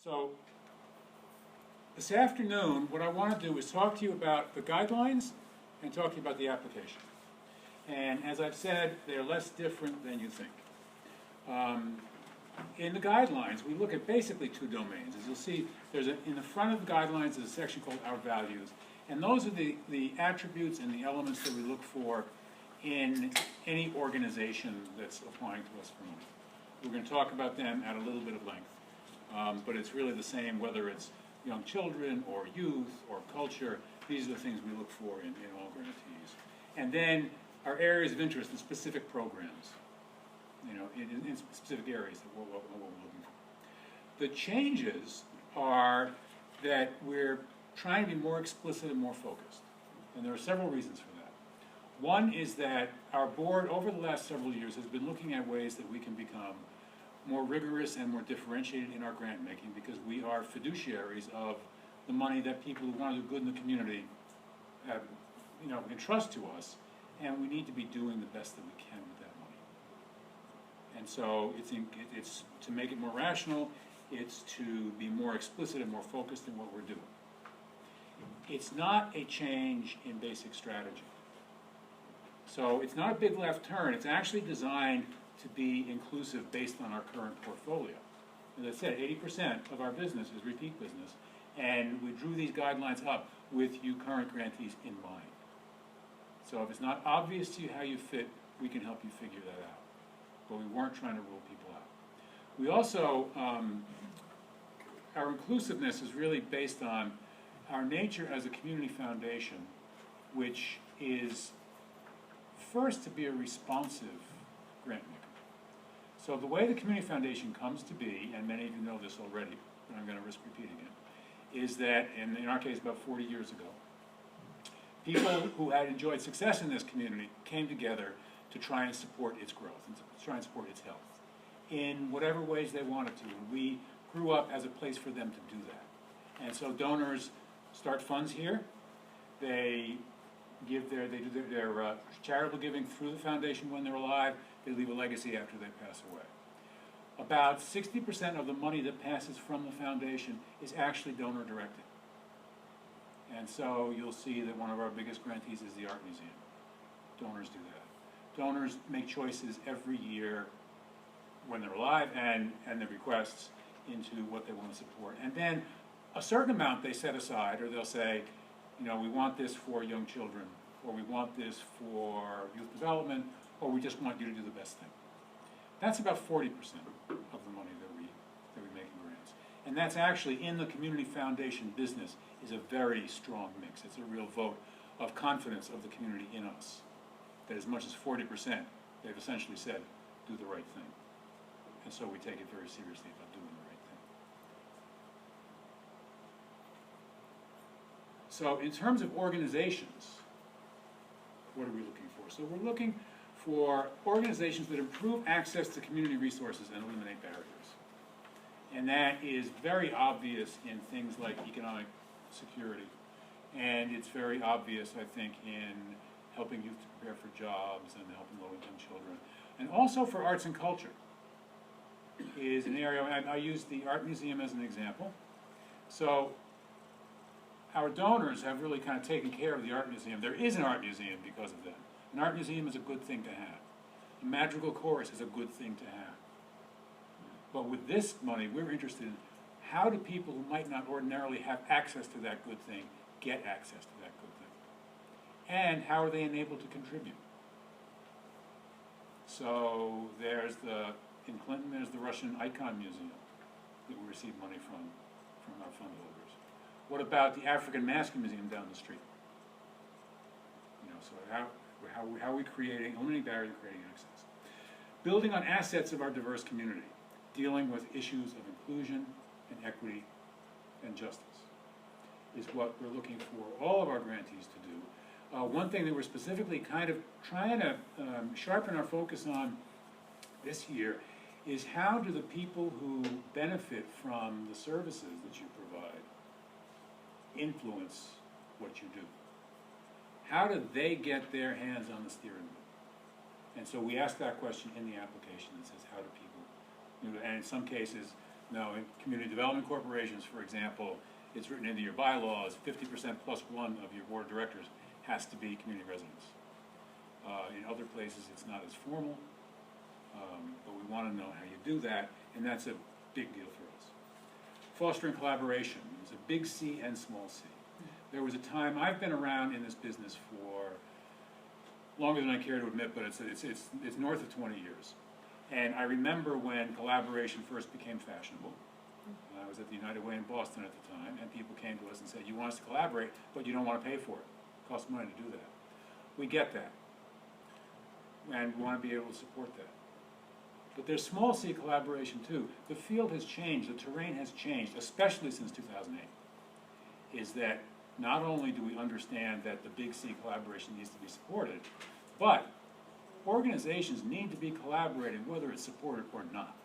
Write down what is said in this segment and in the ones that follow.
So this afternoon, what I want to do is talk to you about the guidelines and talk to you about the application. And as I've said, they're less different than you think. In the guidelines, we look at basically two domains. As you'll see, in the front of the guidelines is a section called Our Values. And those are the attributes and the elements that we look for in any organization that's applying to us for money. We're going to talk about them at a little bit of length. But it's really the same whether it's young children or youth or culture. These are the things we look for in all grantees. And then our areas of interest in specific programs, in specific areas that what we're looking for. The changes are that we're trying to be more explicit and more focused. And there are several reasons for that. One is that our board over the last several years has been looking at ways that we can become more rigorous and more differentiated in our grant making, because we are fiduciaries of the money that people who want to do good in the community have, entrust to us, and we need to be doing the best that we can with that money. And so it's to make it more rational, it's to be more explicit and more focused in what we're doing. It's not a change in basic strategy. So it's not a big left turn, it's actually designed to be inclusive based on our current portfolio. As I said, 80% of our business is repeat business, and we drew these guidelines up with you current grantees in mind. So if it's not obvious to you how you fit, we can help you figure that out. But we weren't trying to rule people out. We also, our inclusiveness is really based on our nature as a community foundation, which is first to be a responsive grant maker. So the way the Community Foundation comes to be, and many of you know this already, but I'm going to risk repeating it, is that, in our case about 40 years ago, people who had enjoyed success in this community came together to try and support its growth, and to try and support its health, in whatever ways they wanted to. And we grew up as a place for them to do that. And so donors start funds here. They do their charitable giving through the foundation when they're alive. They leave a legacy after they pass away. About 60% of the money that passes from the foundation is actually donor directed. And so you'll see that one of our biggest grantees is the Art Museum. Donors do that. Donors make choices every year when they're alive and the requests into what they want to support. And then a certain amount they set aside, or they'll say, we want this for young children, or we want this for youth development, or we just want you to do the best thing. That's about 40% of the money that we make in grants. And that's actually, in the Community Foundation business, is a very strong mix. It's a real vote of confidence of the community in us. That as much as 40%, they've essentially said, do the right thing. And so we take it very seriously about doing the right thing. So in terms of organizations, what are we looking for? So we're looking for organizations that improve access to community resources and eliminate barriers. And that is very obvious in things like economic security. And it's very obvious, I think, in helping youth to prepare for jobs and helping low-income children. And also for arts and culture is an area, I use the Art Museum as an example. So our donors have really kind of taken care of the Art Museum. There is an Art Museum because of them. An art museum is a good thing to have. A madrigal chorus is a good thing to have. But with this money, we're interested in how do people who might not ordinarily have access to that good thing get access to that good thing? And how are they enabled to contribute? So in Clinton, there's the Russian Icon Museum that we receive money from our fund holders. What about the African Mask Museum down the street? So how are we creating, eliminating barriers to creating access? Building on assets of our diverse community, dealing with issues of inclusion and equity and justice is what we're looking for all of our grantees to do. One thing that we're specifically kind of trying to sharpen our focus on this year is how do the people who benefit from the services that you provide influence what you do? How do they get their hands on the steering wheel? And so we ask that question in the application that says, how do people, and in some cases, Now, in community development corporations, for example, it's written into your bylaws, 50% plus one of your board of directors has to be community residents. In other places, it's not as formal, but we want to know how you do that, and that's a big deal for us. Fostering collaboration is a big C and small c. There was a time, I've been around in this business for longer than I care to admit, but it's north of 20 years. And I remember when collaboration first became fashionable. I was at the United Way in Boston at the time, and people came to us and said, you want us to collaborate, but you don't want to pay for it. It costs money to do that. We get that. And we want to be able to support that. But there's small c collaboration too. The field has changed, the terrain has changed, especially since 2008. Is that not only do we understand that the big C collaboration needs to be supported, but organizations need to be collaborating whether it's supported or not.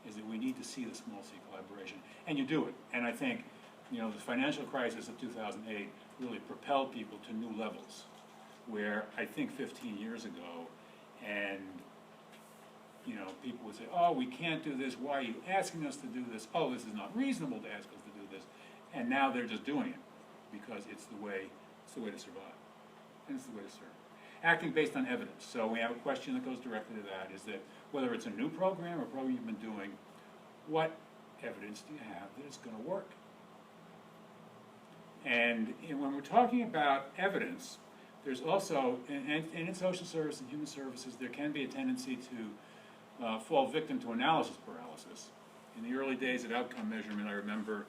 Is that we need to see the small c collaboration, and you do it. And I think, you know, the financial crisis of 2008 really propelled people to new levels, where I think 15 years ago, and you know, people would say, oh, we can't do this, why are you asking us to do this? Oh, this is not reasonable to ask us to do this. And now they're just doing it because it's the way to survive, and it's the way to serve. Acting based on evidence. So we have a question that goes directly to that, is that whether it's a new program or a program you've been doing, what evidence do you have that it's going to work? And when we're talking about evidence, there's also, and in social service and human services, there can be a tendency to fall victim to analysis paralysis. In the early days of outcome measurement, I remember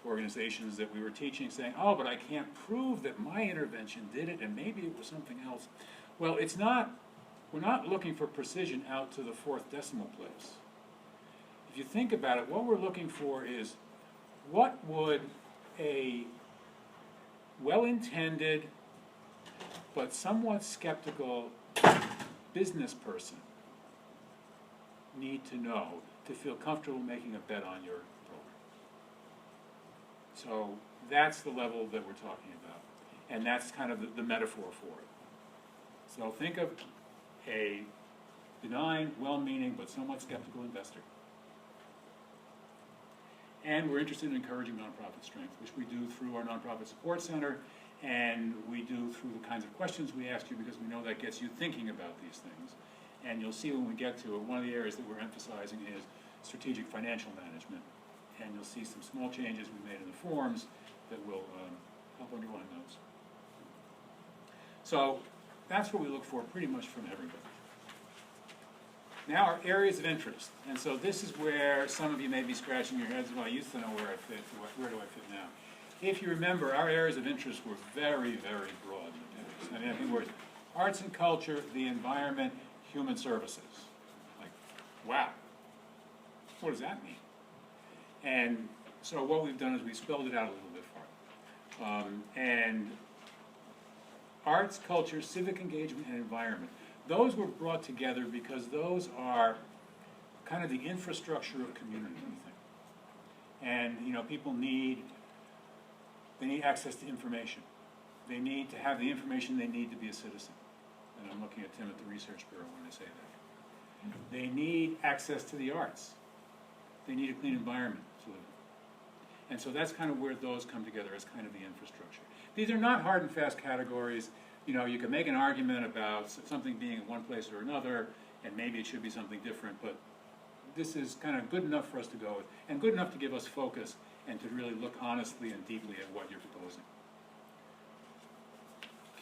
organizations that we were teaching saying, oh, but I can't prove that my intervention did it, and maybe it was something else. Well, it's not, we're not looking for precision out to the fourth decimal place. If you think about it, what we're looking for is, what would a well-intended but somewhat skeptical business person need to know to feel comfortable making a bet on your program? So that's the level that we're talking about, and that's kind of the metaphor for it. So think of a benign, well-meaning, but somewhat skeptical investor. And we're interested in encouraging nonprofit strength, which we do through our Nonprofit Support Center, and we do through the kinds of questions we ask you, because we know that gets you thinking about these things. And you'll see when we get to it, one of the areas that we're emphasizing is strategic financial management. And you'll see some small changes we made in the forms that will help underline those. So that's what we look for pretty much from everybody. Now, our areas of interest. And so this is where some of you may be scratching your heads, well, I used to know where I fit, where do I fit now? If you remember, our areas of interest were very, very broad. I mean, I think we're arts and culture, the environment, human services. Like, wow, what does that mean? And so what we've done is we've spelled it out a little bit for you. And arts, culture, civic engagement, and environment. Those were brought together because those are kind of the infrastructure of a community, we think. And, you know, people need access to information. They need to have the information they need to be a citizen. And I'm looking at Tim at the Research Bureau when I say that. They need access to the arts. They need a clean environment to live in. And so that's kind of where those come together as kind of the infrastructure. These are not hard and fast categories. You know, you can make an argument about something being in one place or another, and maybe it should be something different, but this is kind of good enough for us to go with, and good enough to give us focus and to really look honestly and deeply at what you're proposing.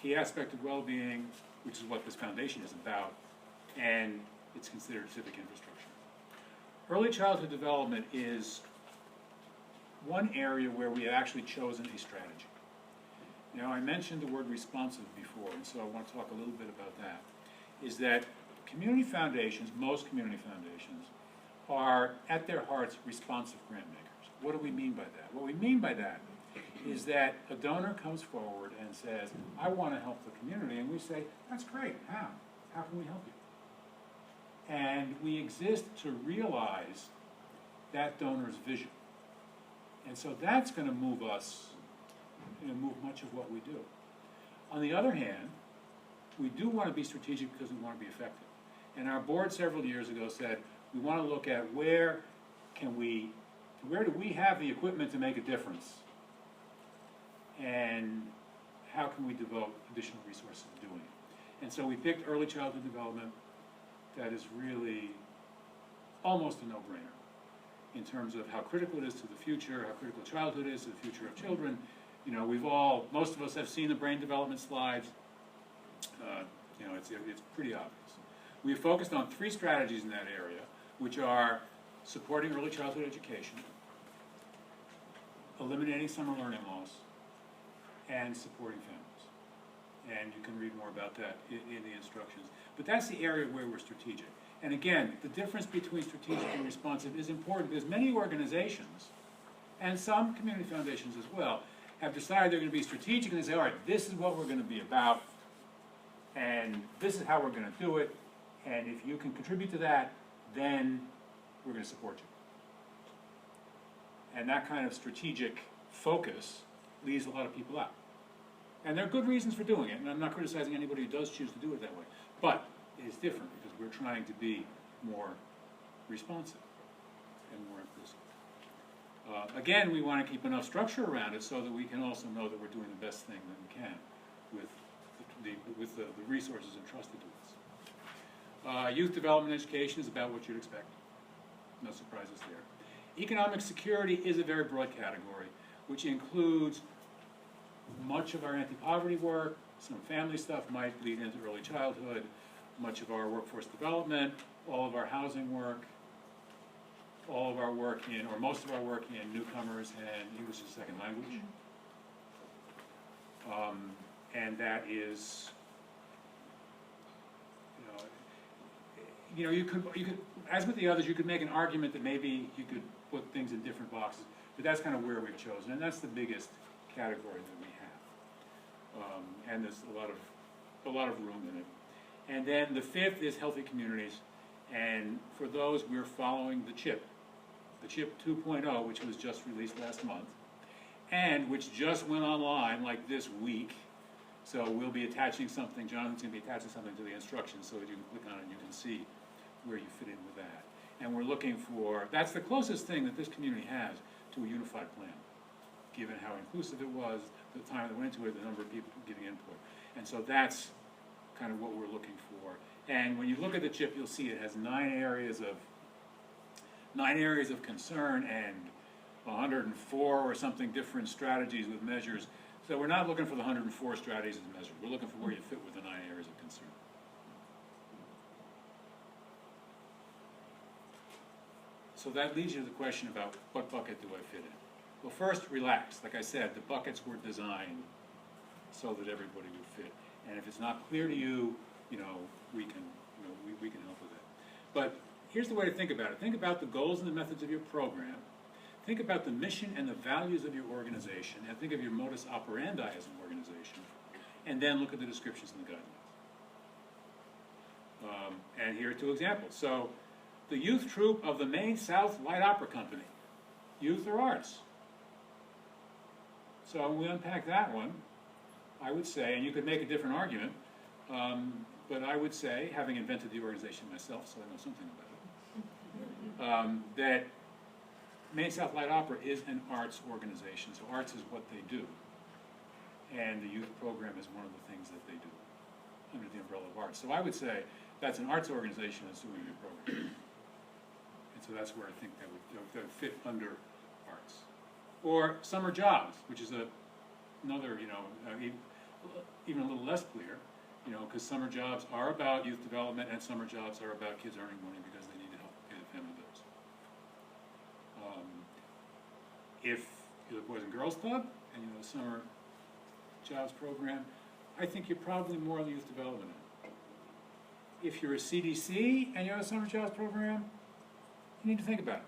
Key aspect of well-being, which is what this foundation is about, and it's considered civic infrastructure. Early childhood development is one area where we have actually chosen a strategy. Now, I mentioned the word responsive before, and so I want to talk a little bit about that, is that community foundations, most community foundations, are at their hearts responsive grant makers. What do we mean by that? What we mean by that is that a donor comes forward and says, I want to help the community, and we say, that's great, how? How can we help you? And we exist to realize that donor's vision. And so that's going to move us, move much of what we do. On the other hand, we do want to be strategic because we want to be effective. And our board several years ago said, we want to look at where where do we have the equipment to make a difference? And how can we devote additional resources to doing it? And so we picked early childhood development. That is really almost a no-brainer in terms of how critical it is to the future, how critical childhood is to the future of children. You know, most of us have seen the brain development slides. You know, it's pretty obvious. We've focused on 3 strategies in that area, which are supporting early childhood education, eliminating summer learning loss, and supporting families. And you can read more about that in the instructions. But that's the area where we're strategic. And again, the difference between strategic and responsive is important because many organizations, and some community foundations as well, have decided they're going to be strategic and they say, all right, this is what we're going to be about, and this is how we're going to do it, and if you can contribute to that, then we're going to support you. And that kind of strategic focus leaves a lot of people out. And there are good reasons for doing it, and I'm not criticizing anybody who does choose to do it that way. But it is different because we're trying to be more responsive and more inclusive. Again, we want to keep enough structure around it so that we can also know that we're doing the best thing that we can with the resources entrusted to us. Youth development education is about what you'd expect. No surprises there. Economic security is a very broad category, which includes much of our anti-poverty work. Some family stuff might bleed into early childhood, much of our workforce development, all of our housing work, all of our work in, or most of our work in newcomers and English as a second language. And that is, you could, as with the others, you could make an argument that maybe you could put things in different boxes, but that's kind of where we've chosen, and that's the biggest category that we have. And there's a lot of room in it. And then the 5th is healthy communities, and for those we're following the CHIP 2.0, which was just released last month, and which just went online like this week. So we'll be attaching something, Jonathan's going to be attaching something to the instructions so that you can click on it and you can see where you fit in with that. And we're looking for, that's the closest thing that this community has to a unified plan, given how inclusive it was, the time that went into it, the number of people giving input. And so that's kind of what we're looking for. And when you look at the CHIP, you'll see it has 9 areas of concern and 104 or something different strategies with measures. So we're not looking for the 104 strategies as measured. We're looking for where you fit with the 9 areas of concern. So that leads you to the question about what bucket do I fit in? Well, first, relax. Like I said, the buckets were designed so that everybody would fit. And if it's not clear to you, we can help with it. But here's the way to think about it. Think about the goals and the methods of your program. Think about the mission and the values of your organization, and think of your modus operandi as an organization, and then look at the descriptions and the guidelines. And here are 2 examples. So, the youth troupe of the Maine South Light Opera Company. Youth or arts? So when we unpack that one, I would say, and you could make a different argument, but I would say, having invented the organization myself, so I know something about it, that Maine South Light Opera is an arts organization, so arts is what they do. And the youth program is one of the things that they do under the umbrella of arts. So I would say that's an arts organization that's doing your program. And so that's where I think that would fit under arts. Or summer jobs, which is another, even a little less clear, because summer jobs are about youth development and summer jobs are about kids earning money because they need to help pay the family bills. If you're the Boys and Girls Club and you have a summer jobs program, I think you're probably more on the youth development end. If you're a CDC and you have a summer jobs program, you need to think about it.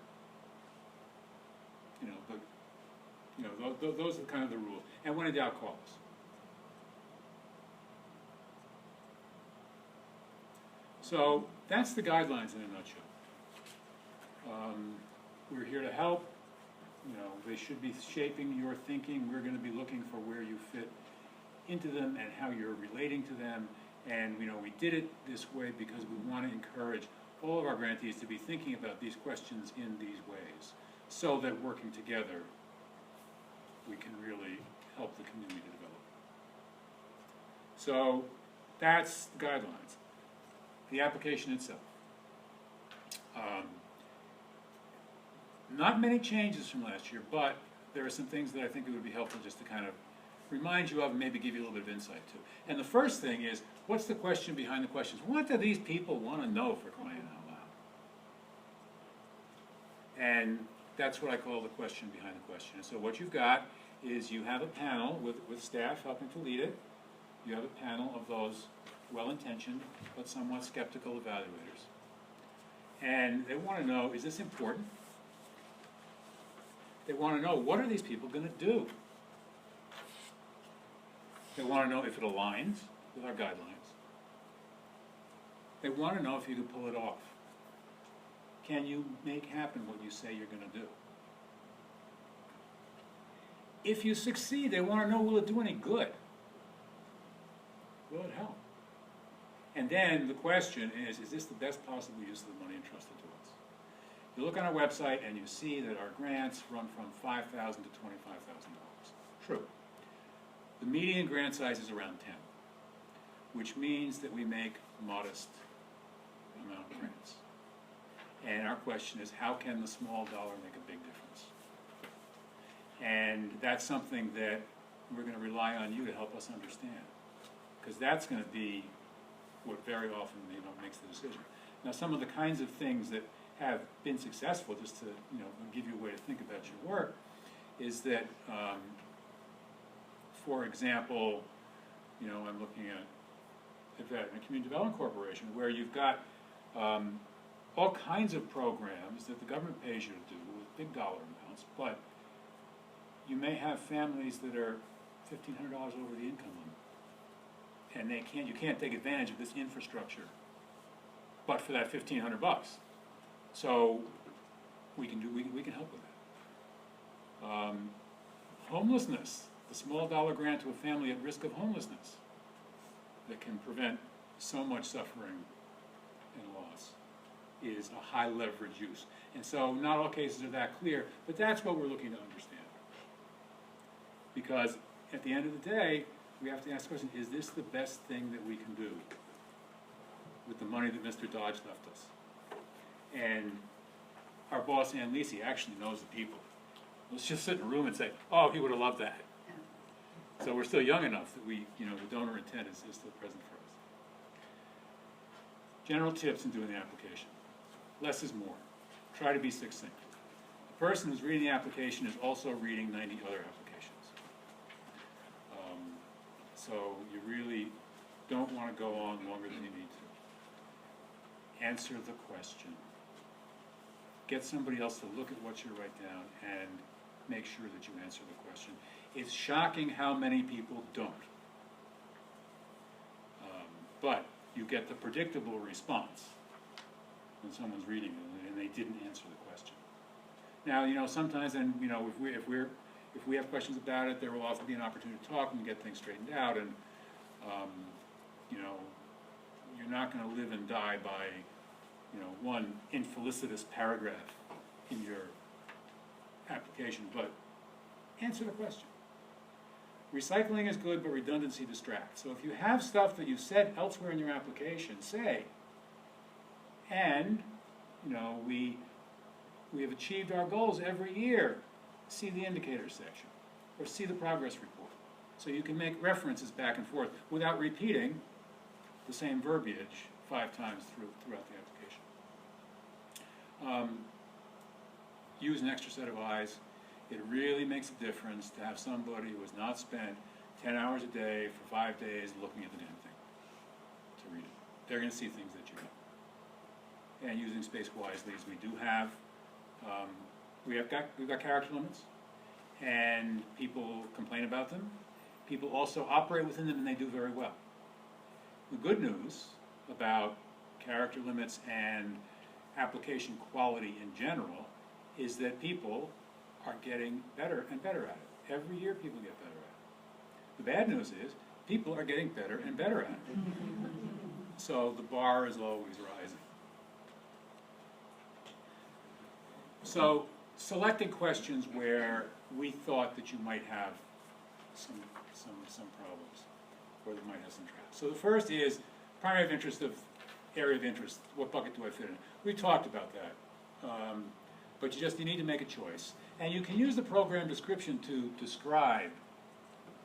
Those are kind of the rules. And when in doubt, call us. So that's the guidelines in a nutshell. We're here to help. They should be shaping your thinking. We're going to be looking for where you fit into them and how you're relating to them. And we did it this way because we want to encourage all of our grantees to be thinking about these questions in these ways, so that working together, we can really help the community develop. So that's the guidelines. The application itself. Not many changes from last year, but there are some things that I think it would be helpful just to kind of remind you of and maybe give you a little bit of insight to. And the first thing is, what's the question behind the questions? What do these people want to know, for crying out loud? And that's what I call the question behind the question. And so what you've got is you have a panel with staff helping to lead it. You have a panel of those well-intentioned but somewhat skeptical evaluators. And they want to know, is this important? They want to know, what are these people going to do? They want to know if it aligns with our guidelines. They want to know if you can pull it off. Can you make happen what you say you're going to do? If you succeed, they want to know, will it do any good? Will it help? And then the question is this the best possible use of the money entrusted to us? You look on our website and you see that our grants run from $5,000 to $25,000. True. The median grant size is around 10, which means that we make modest amount of grants. And our question is, how can the small dollar make a big difference? And that's something that we're going to rely on you to help us understand, because that's going to be what very often makes the decision. Now, some of the kinds of things that have been successful, just to give you a way to think about your work, is that, for example, I'm looking at a Community Development Corporation, where you've got all kinds of programs that the government pays you to do with big dollar amounts, but you may have families that are $1,500 over the income limit, and you can't take advantage of this infrastructure, but for that $1,500. So we can help with that. Homelessness, the small dollar grant to a family at risk of homelessness that can prevent so much suffering and loss, is a high leverage use. And so not all cases are that clear, but that's what we're looking to understand. Because at the end of the day, we have to ask the question, is this the best thing that we can do with the money that Mr. Dodge left us? And our boss, Ann Lisi, actually knows the people. Let's just sit in a room and say, oh, he would have loved that. So we're still young enough that the donor intent is still present for us. General tips in doing the application. Less is more. Try to be succinct. The person who's reading the application is also reading 90 other applications. So you really don't want to go on longer than you need to. Answer the question. Get somebody else to look at what you write down and make sure that you answer the question. It's shocking how many people don't. But you get the predictable response when someone's reading it and they didn't answer the question. Now, sometimes, and if we have questions about it, there will often be an opportunity to talk and get things straightened out. And you're not going to live and die by one infelicitous paragraph in your application, but answer the question. Recycling is good, but redundancy distracts. So if you have stuff that you said elsewhere in your application, say, and we have achieved our goals every year. See the indicators section, or see the progress report. So you can make references back and forth without repeating the same verbiage 5 times throughout the application. Use an extra set of eyes. It really makes a difference to have somebody who has not spent 10 hours a day for 5 days looking at the damn thing to read it. They're going to see things that you don't. And using space wisely, as we do have. We've got character limits, and people complain about them. People also operate within them, and they do very well. The good news about character limits and application quality in general is that people are getting better and better at it. Every year people get better at it. The bad news is people are getting better and better at it. So the bar is always rising. So selecting questions where we thought that you might have some problems, or that might have some traps. So the first is primary of interest of area of interest. What bucket do I fit in? We talked about that. But you need to make a choice. And you can use the program description to describe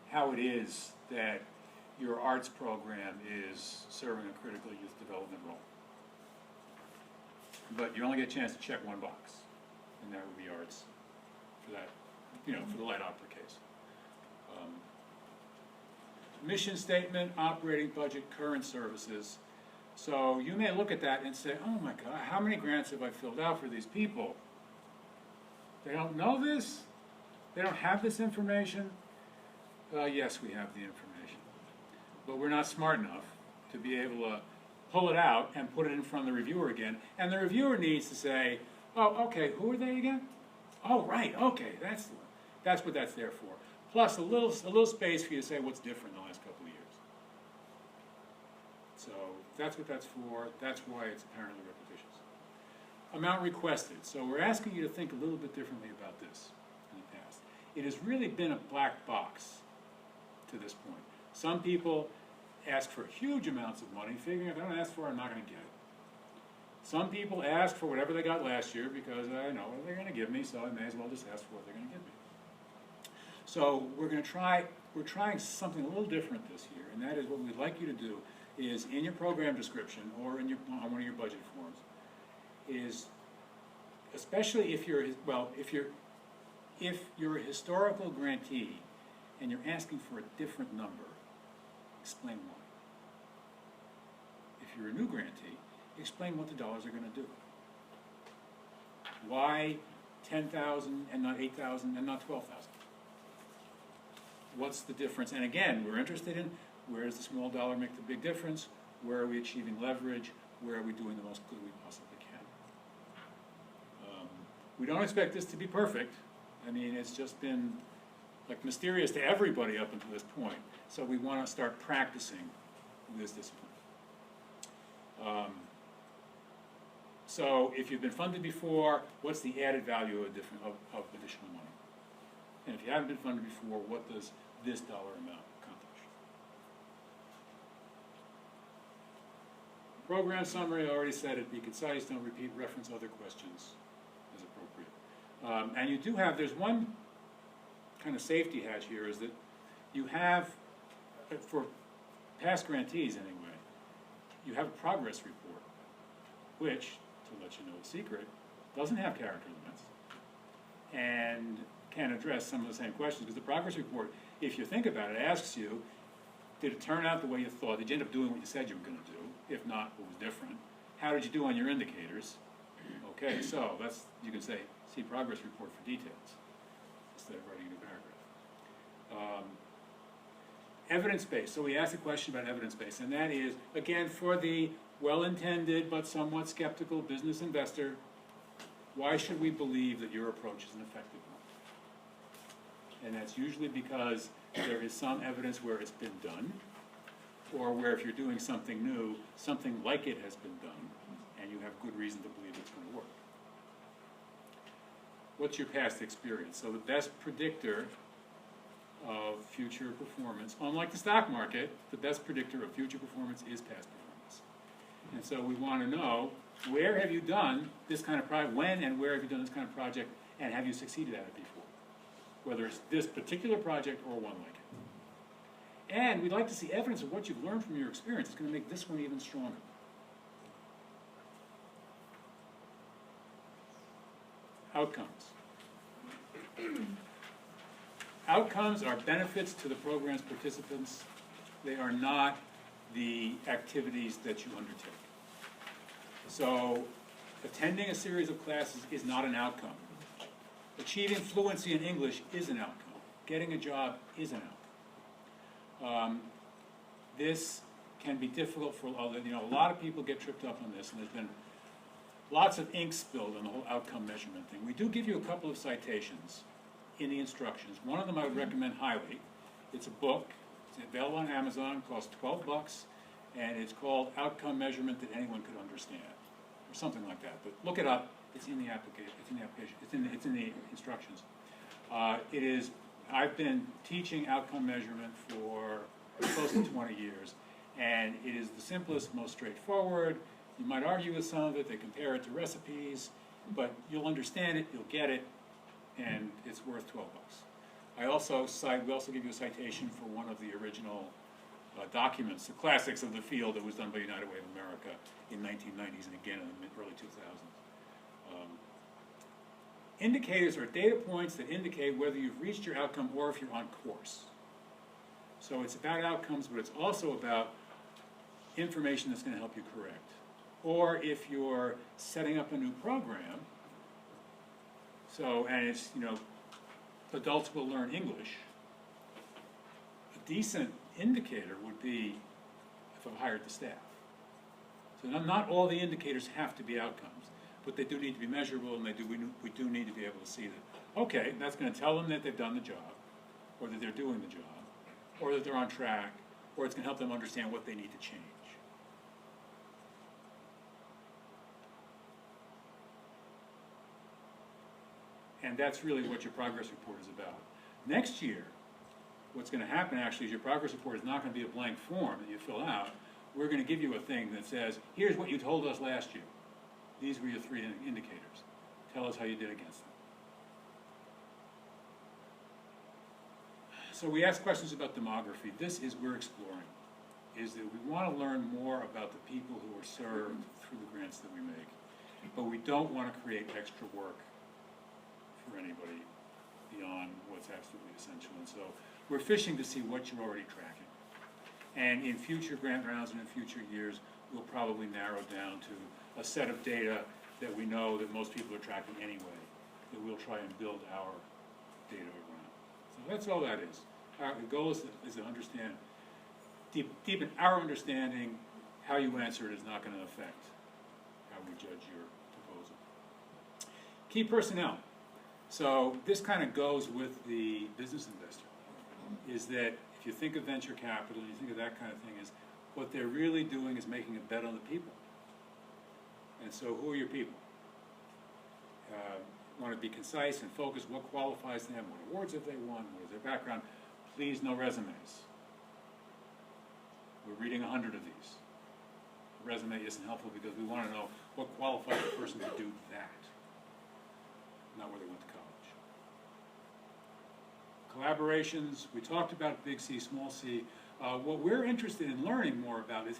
how it is that your arts program is serving a critical youth development role. But you only get a chance to check one box, and that would be arts for that, for the light opera case. Mission statement, operating budget, current services. So you may look at that and say, oh my God, how many grants have I filled out for these people? They don't know this? They don't have this information? Yes, we have the information. But we're not smart enough to be able to pull it out and put it in front of the reviewer again. And the reviewer needs to say, oh, okay, who are they again? Oh, right, okay, that's what that's there for. Plus a little space for you to say what's different in the last couple of years. So that's what that's for. That's why it's apparently repetitious. Amount requested. So we're asking you to think a little bit differently about this in the past. It has really been a black box to this point. Some people ask for huge amounts of money, figuring if I don't ask for it, I'm not going to get it. Some people ask for whatever they got last year because I know what they're going to give me, so I may as well just ask for what they're going to give me. So we're trying something a little different this year, and that is what we'd like you to do is in your program description or on one of your budget forms is, especially if you're a historical grantee and you're asking for a different number, explain why. If you're a new grantee, explain what the dollars are going to do. Why 10,000 and not 8,000 and not 12,000? What's the difference? And again, we're interested in where does the small dollar make the big difference? Where are we achieving leverage? Where are we doing the most good we possibly can? We don't expect this to be perfect. I mean, it's just been like mysterious to everybody up until this point. So we want to start practicing this discipline. So if you've been funded before, what's the added value of additional money? And if you haven't been funded before, what does this dollar amount accomplish? Program summary, I already said it. Be concise, don't repeat, reference other questions as appropriate. And you do have, there's one kind of safety hatch here is that you have, for past grantees anyway, you have a progress report, which, to let you know the secret, doesn't have character limits and can address some of the same questions, because the progress report, if you think about it, asks you, did it turn out the way you thought? Did you end up doing what you said you were going to do? If not, what was different? How did you do on your indicators? Okay, so that's, you can say, see progress report for details, instead of writing a new paragraph. Evidence-based. So we asked a question about evidence-based, and that is, again, for the well-intended but somewhat skeptical business investor, why should we believe that your approach is an effective one? And that's usually because there is some evidence where it's been done, or where if you're doing something new, something like it has been done, and you have good reason to believe it's going to work. What's your past experience? So the best predictor of future performance, unlike the stock market, the best predictor of future performance is past performance. And so we want to know, where have you done this kind of project, when and where have you done this kind of project, and have you succeeded at it before? Whether it's this particular project or one like it. And we'd like to see evidence of what you've learned from your experience. It's going to make this one even stronger. Outcomes. Outcomes are benefits to the program's participants. They are not the activities that you undertake. So, attending a series of classes is not an outcome. Achieving fluency in English is an outcome. Getting a job is an outcome. This can be difficult for a lot of people get tripped up on this, and there's been lots of ink spilled on the whole outcome measurement thing. We do give you a couple of citations in the instructions. One of them I would recommend highly. It's a book. It's available on Amazon. It costs $12, and it's called Outcome Measurement That Anyone Could Understand, or something like that. But look it up. It's in the application. It's in the application. It's in the instructions. I've been teaching outcome measurement for close to 20 years, and it is the simplest, most straightforward. You might argue with some of it. They compare it to recipes, but you'll understand it. You'll get it, and it's worth $12. We also give you a citation for one of the original documents, the classics of the field that was done by United Way of America in 1990s and again in the early 2000s. Indicators are data points that indicate whether you've reached your outcome or if you're on course. So it's about outcomes, but it's also about information that's going to help you correct. Or if you're setting up a new program, and it's, adults will learn English, a decent indicator would be if I've hired the staff. So not all the indicators have to be outcomes, but they do need to be measurable, and we do need to be able to see that, okay, that's going to tell them that they've done the job, or that they're doing the job, or that they're on track, or it's going to help them understand what they need to change. And that's really what your progress report is about. Next year, what's going to happen actually is your progress report is not going to be a blank form that you fill out. We're going to give you a thing that says, here's what you told us last year. These were your 3 indicators. Tell us how you did against them. So we ask questions about demography. This is we're exploring, is that we want to learn more about the people who are served through the grants that we make. But we don't want to create extra work for anybody beyond what's absolutely essential. And so we're fishing to see what you're already tracking. And in future grant rounds and in future years, we'll probably narrow down to a set of data that we know that most people are tracking anyway, that we'll try and build our data around. So that's all that is. The goal is to understand, deepen our understanding. How you answer it is not going to affect how we judge your proposal. Key personnel. So this kind of goes with the business investor, is that if you think of venture capital, and you think of that kind of thing, is what they're really doing is making a bet on the people. And so who are your people? Want to be concise and focused. What qualifies them? What awards have they won? What is their background? Please, no resumes. We're reading 100 of these. A resume isn't helpful because we want to know what qualifies the person to do that, not where they went to college. Collaborations, we talked about big C, small c. What we're interested in learning more about is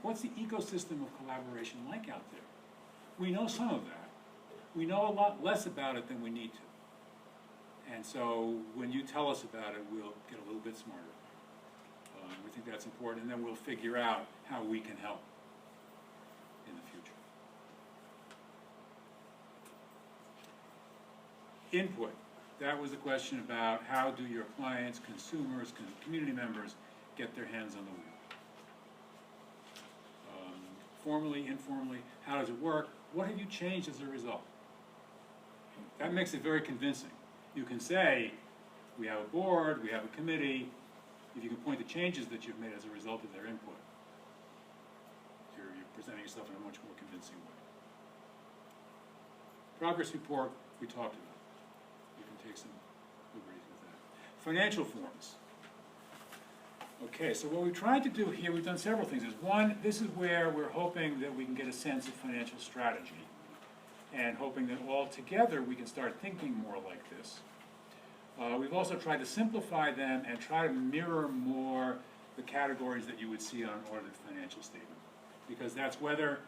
what's the ecosystem of collaboration like out there? We know some of that. We know a lot less about it than we need to. And so when you tell us about it, we'll get a little bit smarter. We think that's important, and then we'll figure out how we can help in the future. Input. That was the question about how do your clients, consumers, community members get their hands on the wheel. Formally, informally, how does it work? What have you changed as a result? That makes it very convincing. You can say, we have a board, we have a committee. If you can point to changes that you've made as a result of their input, you're presenting yourself in a much more convincing way. Progress report, we talked about. You can take some liberties with that. Financial forms. Okay, so what we've tried to do here, we've done several things. One, this is where we're hoping that we can get a sense of financial strategy, and hoping that all together we can start thinking more like this. We've also tried to simplify them and try to mirror more the categories that you would see on an audited financial statement. Because that's whether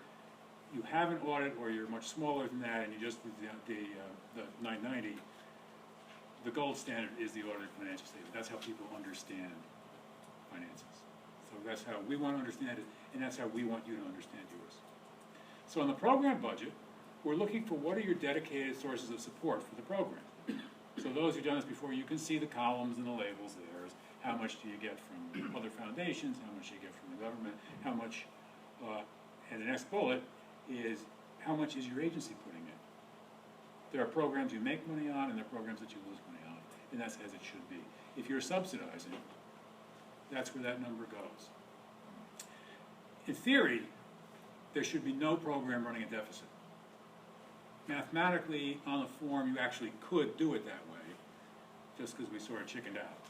you have an audit or you're much smaller than that and you just did the 990, the gold standard is the audited financial statement. That's how people understand finances. So that's how we want to understand it, and that's how we want you to understand yours. So in the program budget, we're looking for what are your dedicated sources of support for the program. So those who've done this before, you can see the columns and the labels there. How much do you get from other foundations? How much do you get from the government? How much, and the next bullet is how much is your agency putting in? There are programs you make money on and there are programs that you lose money on, and that's as it should be. If you're subsidizing, that's where that number goes. In theory, there should be no program running a deficit. mathematically on the form you actually could do it that way, just because we sort of chickened out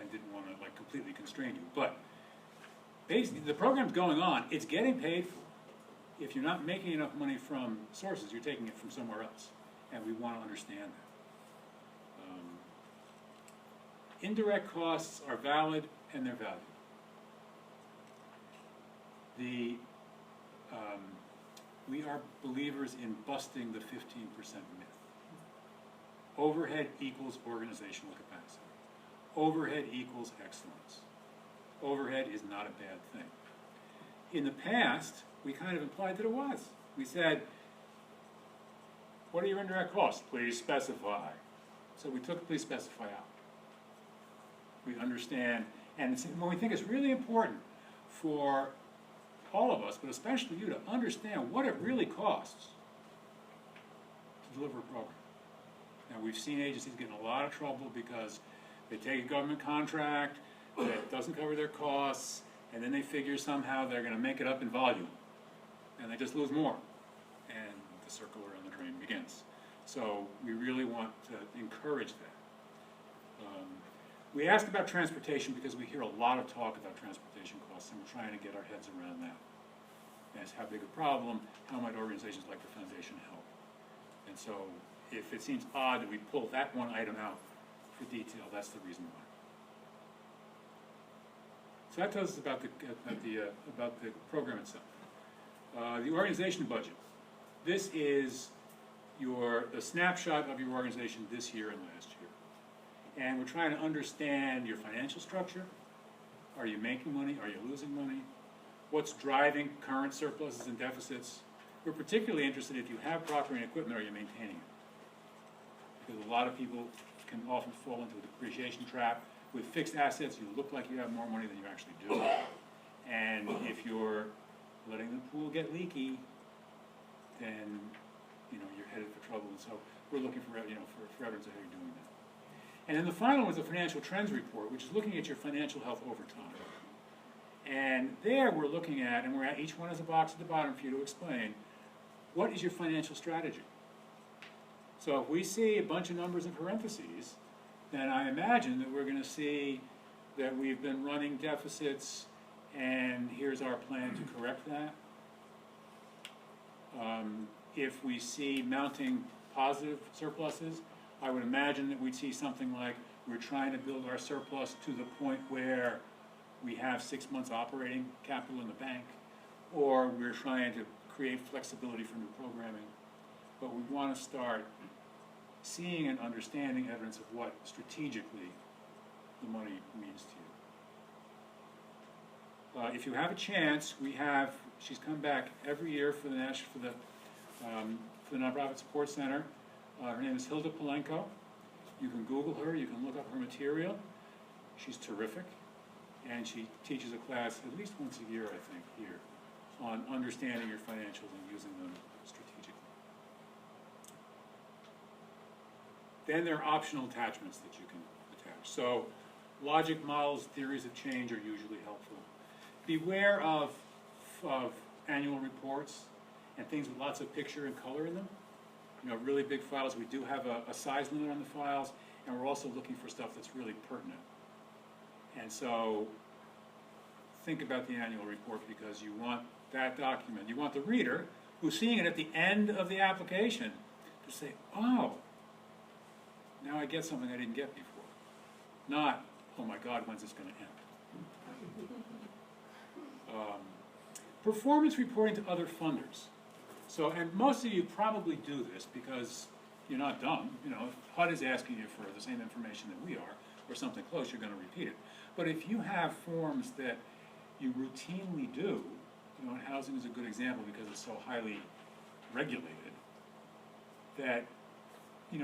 and didn't want to like completely constrain you. But basically, the program's going on, it's getting paid for. If you're not making enough money from sources, you're taking it from somewhere else, and we want to understand that. Indirect costs are valid, and they're valued. We are believers in busting the 15% myth. Overhead equals organizational capacity. Overhead equals excellence. Overhead is not a bad thing. In the past, we kind of implied that it was. We said, what are your indirect costs? Please specify. So we took please specify out. We understand, and when we think it's really important for all of us, but especially you, to understand what it really costs to deliver a program. Now, we've seen agencies get in a lot of trouble because they take a government contract that doesn't cover their costs, and then they figure somehow they're going to make it up in volume, and they just lose more, and the circle around the drain begins. So we really want to encourage that. We asked about transportation because we hear a lot of talk about transportation costs, and we're trying to get our heads around that. As how big a problem, how might organizations like the Foundation help? And so if it seems odd that we pull that one item out for detail, that's the reason why. So that tells us about the program itself. The organization budget. This is a snapshot of your organization this year and last year. And we're trying to understand your financial structure. Are you making money? Are you losing money? What's driving current surpluses and deficits? We're particularly interested if you have property and equipment, are you maintaining it? Because a lot of people can often fall into a depreciation trap. With fixed assets, you look like you have more money than you actually do. And if you're letting the pool get leaky, then you're headed for trouble. And so we're looking for for evidence of how you're doing that. And then the final one is the financial trends report, which is looking at your financial health over time. And there we're looking at, and each one has a box at the bottom for you to explain, what is your financial strategy? So if we see a bunch of numbers in parentheses, then I imagine that we're going to see that we've been running deficits, and here's our plan to correct that. If we see mounting positive surpluses, I would imagine that we'd see something like we're trying to build our surplus to the point where we have 6 months operating capital in the bank, or we're trying to create flexibility for new programming. But we want to start seeing and understanding evidence of what strategically the money means to you. If you have a chance, she's come back every year for the Nonprofit Support Center. Her name is Hilda Polenko. You can Google her, you can look up her material. She's terrific, and she teaches a class at least once a year, I think, here, on understanding your financials and using them strategically. Then there are optional attachments that you can attach. So logic models, theories of change are usually helpful. Beware of annual reports and things with lots of picture and color in them. Really big files. We do have a size limit on the files, and we're also looking for stuff that's really pertinent. And so think about the annual report, because you want that document. You want the reader, who's seeing it at the end of the application, to say, oh, now I get something I didn't get before. Not, oh my God, when's this going to end? Performance reporting to other funders. So, and most of you probably do this because you're not dumb. If HUD is asking you for the same information that we are, or something close, you're going to repeat it. But if you have forms that you routinely do, and housing is a good example because it's so highly regulated, that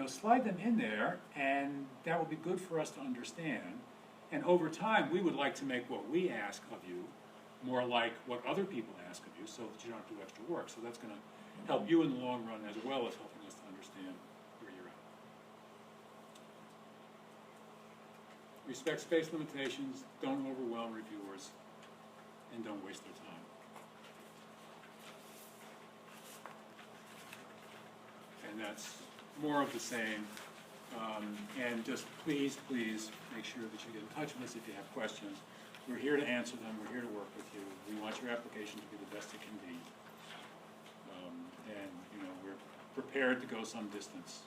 slide them in there, and that will be good for us to understand. And over time, we would like to make what we ask of you more like what other people ask of you, so that you don't have to do extra work. So that's going to help you in the long run, as well as helping us to understand where you're at. Respect space limitations, don't overwhelm reviewers, and don't waste their time. and that's more of the same. And just please make sure that you get in touch with us if you have questions. We're here to answer them, we're here to work with you. We want your application to be the best it can be. And, you know, we're prepared to go some distance